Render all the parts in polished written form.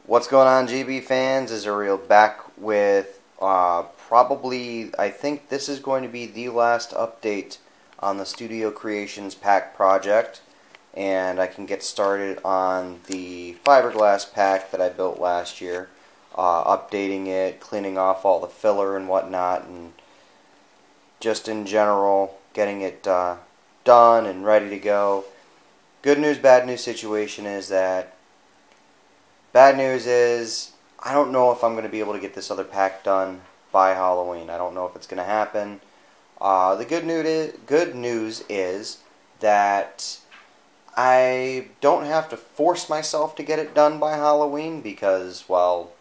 What's going on, GB fans? Israel back with probably, I think this is going to be the last update on the Studio Creations pack project, and I can get started on the fiberglass pack that I built last year, updating it, cleaning off all the filler and whatnot, and just in general getting it done and ready to go. Good news, bad news situation is that bad news is I don't know if I'm going to be able to get this other pack done by Halloween. I don't know if it's going to happen. The good news is that I don't have to force myself to get it done by Halloween because, well,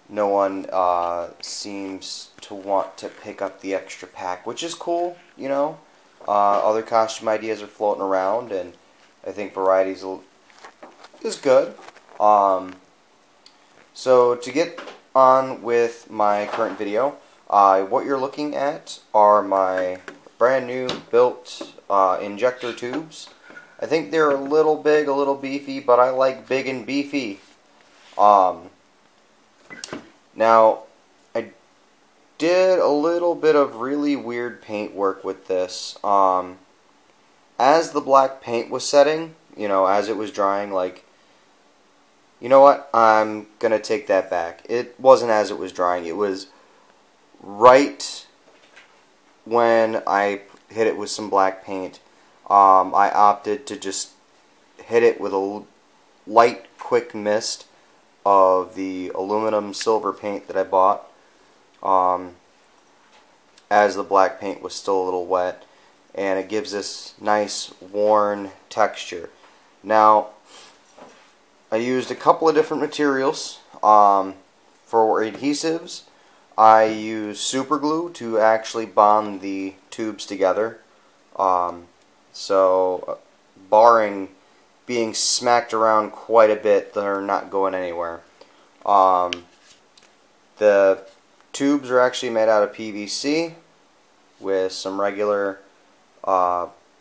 no one seems to want to pick up the extra pack, which is cool, you know. Other costume ideas are floating around, and I think varieties is good. So to get on with my current video, what you're looking at are my brand new built injector tubes. I think they're a little big, a little beefy, but I like big and beefy. Now, I did a little bit of really weird paint work with this. As the black paint was setting, you know, as it was drying, like, you know what, I'm going to take that back. It wasn't as it was drying. It was right when I hit it with some black paint. I opted to just hit it with a light, quick mist of the aluminum silver paint that I bought, as the black paint was still a little wet, and it gives this nice worn texture. Now, I used a couple of different materials. For adhesives, I used super glue to actually bond the tubes together. So, barring being smacked around quite a bit, they're not going anywhere. The tubes are actually made out of PVC with some regular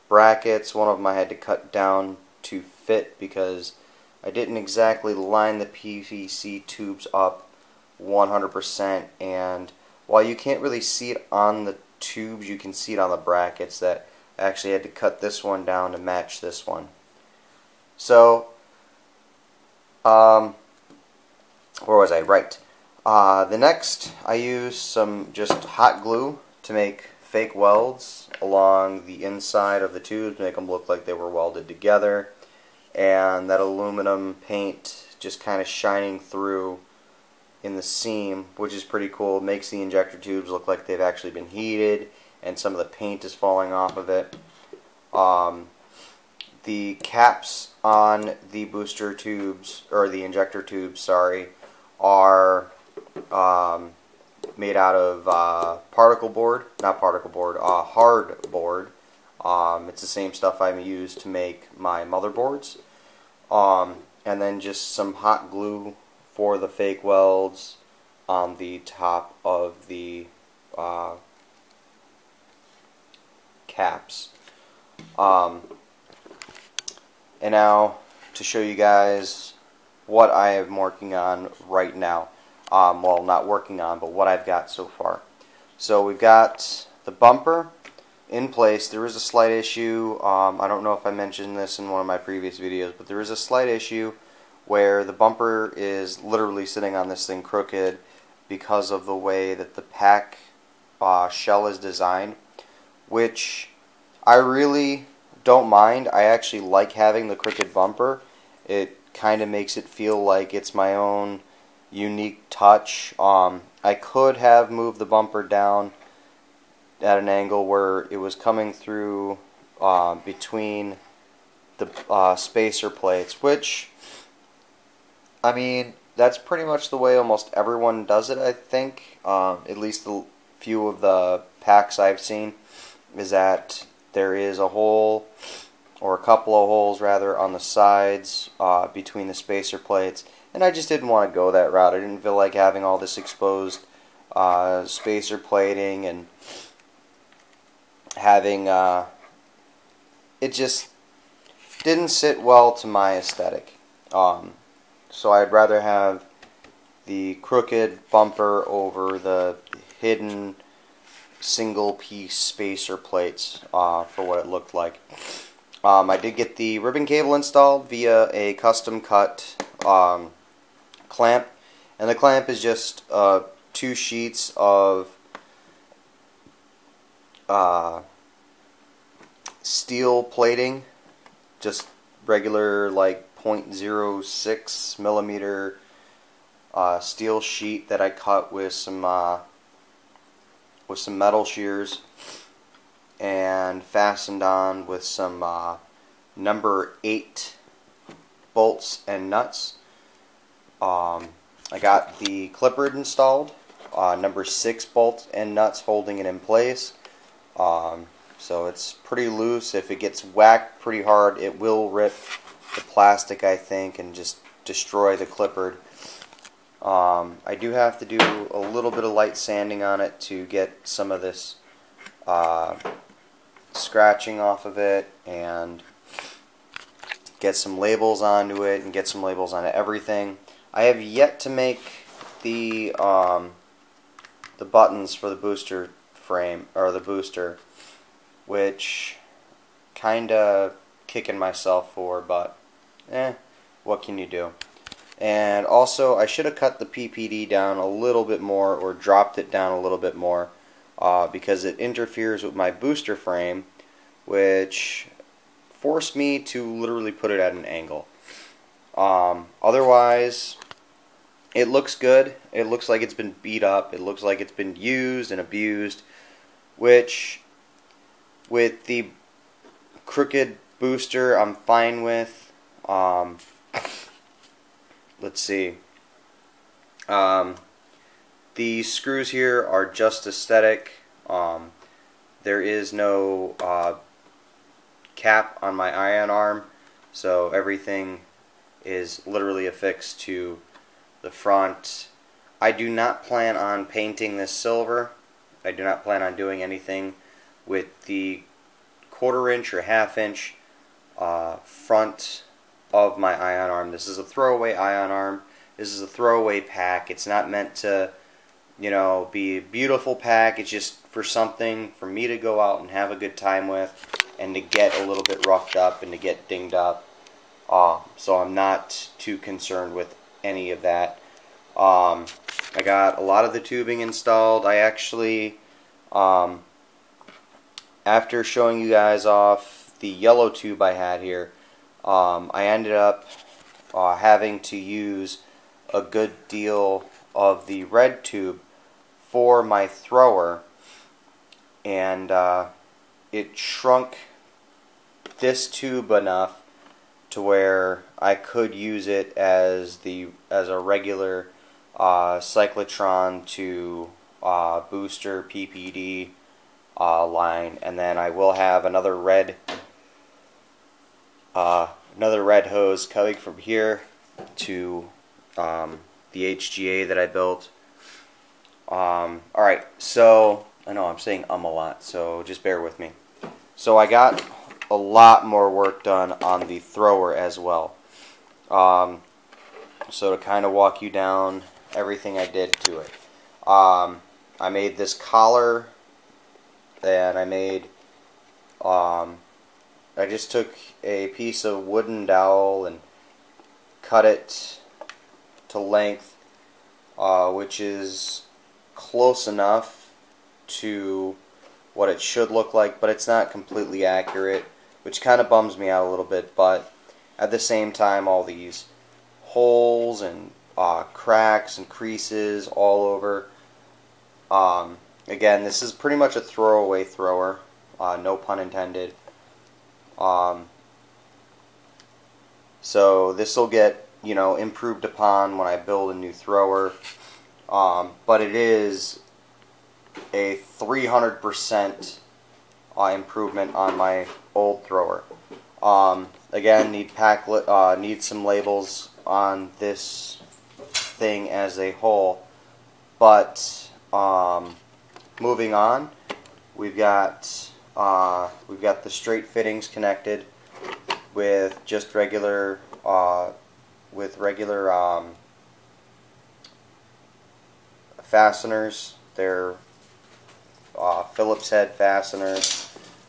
brackets. One of them I had to cut down to fit because I didn't exactly line the PVC tubes up 100%, and while you can't really see it on the tubes, you can see it on the brackets that I actually had to cut this one down to match this one. So, where was I? Right. The next, I used some just hot glue to make fake welds along the inside of the tubes, make them look like they were welded together, and that aluminum paint just kind of shining through in the seam, which is pretty cool. It makes the injector tubes look like they've actually been heated, and some of the paint is falling off of it. The caps on the booster tubes, or the injector tubes, sorry, are made out of hardboard. It's the same stuff I use to make my motherboards. And then just some hot glue for the fake welds on the top of the caps. And now to show you guys what I am working on right now. Well, not working on, but what I've got so far. So we've got the bumper in place. There is a slight issue. I don't know if I mentioned this in one of my previous videos, but there is a slight issue where the bumper is literally sitting on this thing crooked because of the way that the pack shell is designed, which I really don't mind. I actually like having the crooked bumper. It kind of makes it feel like it's my own unique touch. I could have moved the bumper down at an angle where it was coming through between the spacer plates, which, I mean, that's pretty much the way almost everyone does it, I think. At least the few of the packs I've seen, is that there is a hole, or a couple of holes rather, on the sides between the spacer plates, and I just didn't want to go that route. I didn't feel like having all this exposed spacer plating and having it just didn't sit well to my aesthetic. So I'd rather have the crooked bumper over the hidden single piece spacer plates for what it looked like. I did get the ribbon cable installed via a custom cut clamp, and the clamp is just 2 sheets of steel plating, just regular like 0.06 millimeter steel sheet that I cut with some metal shears and fastened on with some number 8 bolts and nuts. I got the clipper installed, number 6 bolts and nuts holding it in place. So it's pretty loose. If it gets whacked pretty hard, it will rip the plastic, I think, and just destroy the clipper. I do have to do a little bit of light sanding on it to get some of this scratching off of it and get some labels onto it and get some labels onto everything. I have yet to make the buttons for the booster frame, or the booster, which kinda kicking myself for, but what can you do? And also, I should have cut the PPD down a little bit more, or dropped it down a little bit more, because it interferes with my booster frame, which forced me to literally put it at an angle. Otherwise, it looks good. It looks like it's been beat up. It looks like it's been used and abused, which with the crooked booster I'm fine with. Let's see. The screws here are just aesthetic. There is no cap on my ion arm, so everything is literally affixed to the front. I do not plan on painting this silver. I do not plan on doing anything with the 1/4 inch or 1/2 inch front of my ion arm. This is a throwaway ion arm. This is a throwaway pack. It's not meant to, you know, be a beautiful pack. It's just for something for me to go out and have a good time with, and to get a little bit roughed up and to get dinged up. So I'm not too concerned with any of that. I got a lot of the tubing installed. I actually, after showing you guys off the yellow tube I had here, I ended up having to use a good deal of the red tube for my thrower, and it shrunk this tube enough to where I could use it as a regular cyclotron to booster PPD line, and then I will have another red hose coming from here to the HGA that I built. Alright, so I know I'm saying a lot, so just bear with me. So I got a lot more work done on the thrower as well. So to kind of walk you down everything I did to it. I made this collar, and I made, I just took a piece of wooden dowel and cut it to length, which is close enough to what it should look like, but it's not completely accurate, which kind of bums me out a little bit. But at the same time, all these holes and cracks and creases all over. Again, this is pretty much a throwaway thrower, no pun intended. So this will get, you know, improved upon when I build a new thrower, but it is a 300% improvement on my old thrower. Again, need some labels on this thing as a whole, but moving on, we've got the straight fittings connected with just regular with regular fasteners. They're Phillips head fasteners,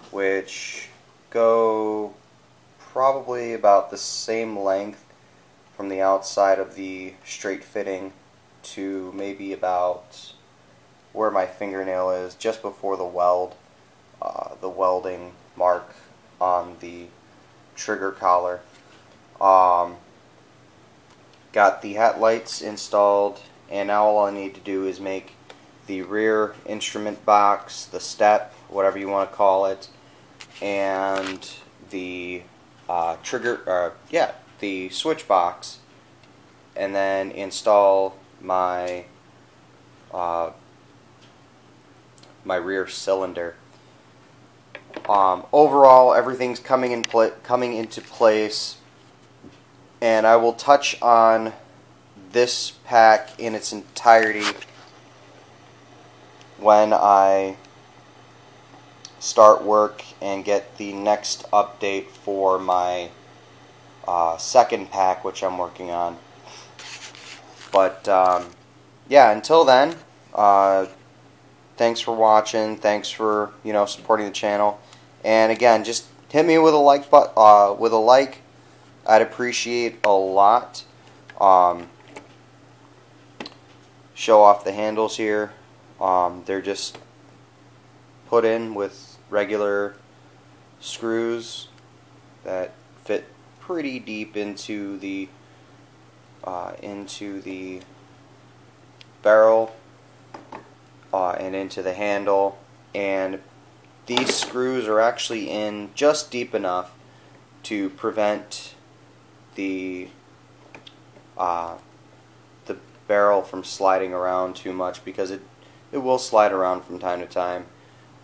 which go probably about the same length from the outside of the straight fitting to maybe about where my fingernail is, just before the welding mark on the trigger collar. Got the headlights installed, and now all I need to do is make the rear instrument box, the step, whatever you want to call it, and the the switch box, and then install my my rear cylinder. Overall, everything's coming into place, and I will touch on this pack in its entirety when I start work and get the next update for my second pack, which I'm working on. But yeah, until then, thanks for watching. Thanks for supporting the channel. And again, just hit me with a like. I'd appreciate a lot. Show off the handles here. They're just put in with regular screws that fit pretty deep into the barrel and into the handle, and these screws are actually in just deep enough to prevent the barrel from sliding around too much, because it will slide around from time to time.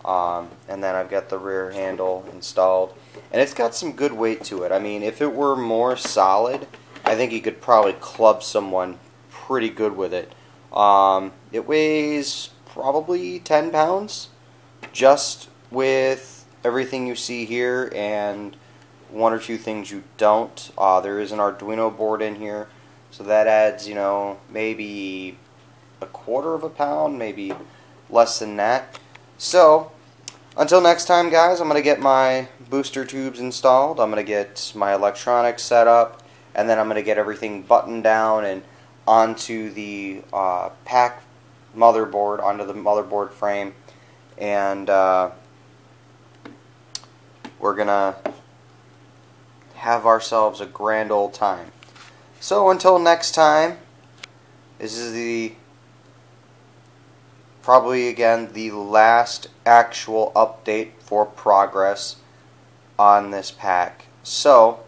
And then I've got the rear handle installed, and it's got some good weight to it. I mean, if it were more solid, I think you could probably club someone pretty good with it. It weighs probably 10 pounds, just with everything you see here and one or two things you don't. There is an Arduino board in here, so that adds, maybe a quarter of a pound, maybe less than that. So until next time, guys, I'm going to get my booster tubes installed, I'm going to get my electronics set up, and then I'm going to get everything buttoned down and onto the pack motherboard, onto the motherboard frame, and we're going to have ourselves a grand old time. So until next time, this is probably again the last actual update for progress on this pack. So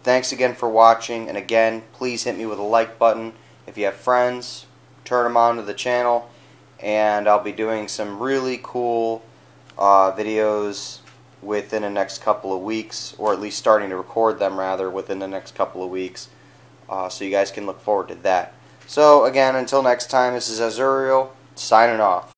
thanks again for watching, and again, please hit me with a like button. If you have friends, turn them on to the channel, and I'll be doing some really cool videos within the next couple of weeks, or at least starting to record them rather within the next couple of weeks, so you guys can look forward to that. So again, until next time, this is Azuriel signing off.